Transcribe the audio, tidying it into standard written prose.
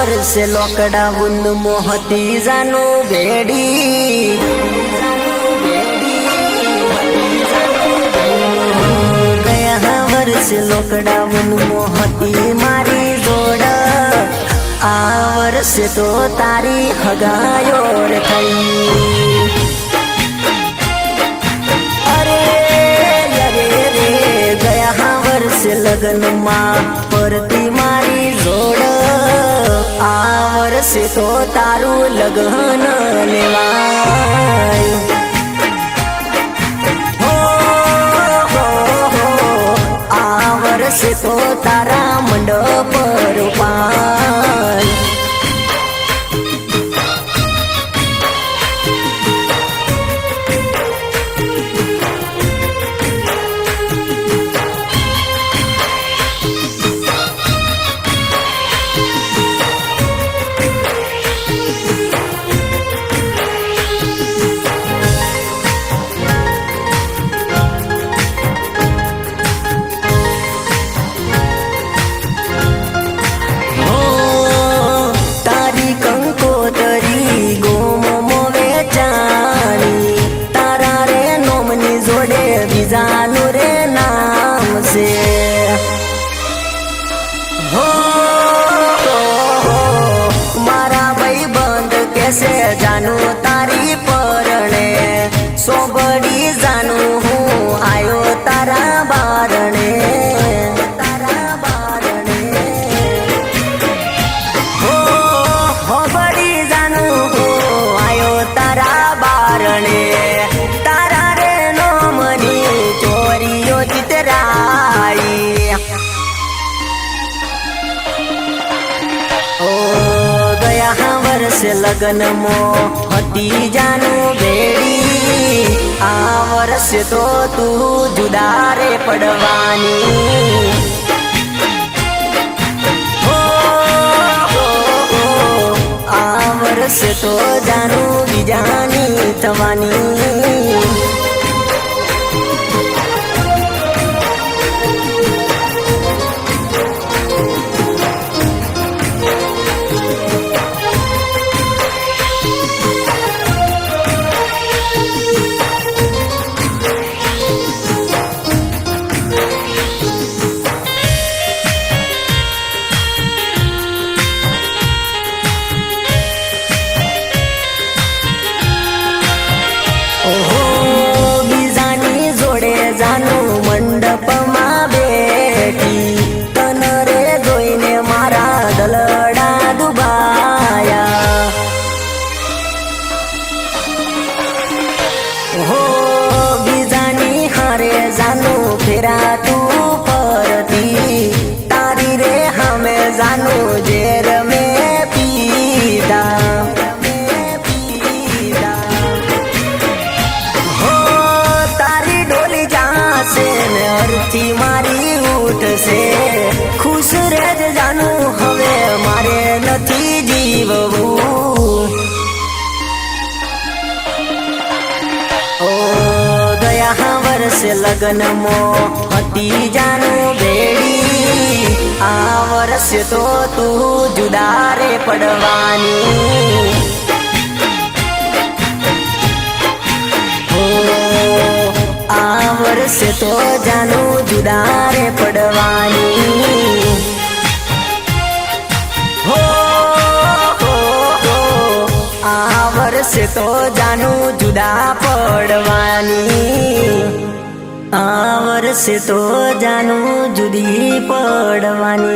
वर्षे लॉकडाउन मोहती जानू बेड़ी गया वर्षे लॉकडाउन मोहती मारी जोड़ आ वर्षे तो तारी हगायोर थई लगन मां परती मारी जोड़ आ वर्षे तो तारू लगन लेवाय हो आ वर्षे तो तारा मंडप रूपाय जानू रे नाम से हो मारा भाई बंद कैसे जानू तारी परणे सोबड़ी जानू हूँ आयो तारा बारणे हो बड़ी जानू हूँ आयो तारा बारणे वर्षे लगन मोहती जानू बेड़ी आ वर्षे तो तू जुदा रे पड़वानी आ वर्षे तो जानू बीजानी थवानी जानू मंडप मा बेटी तन रे जोईने मारा दलड़ा दुबाया हो बीजानी हारे जानू फेरा तू परती तारी रे हमें जानू जेर में पीता अर्थी मारी उठ से खुश रेज जानू हवे मारे नथी जीववू ओ गया वर्षे लगन मोहती जानू बेड़ी आ वर्षे तो तू जुदा रे पड़वानी वर्षे तो जानू जुदा रे पड़वानी हो आ वर्षे तो जानू जुदा पड़वानी आ वर्षे तो जानू जुदी पड़वानी।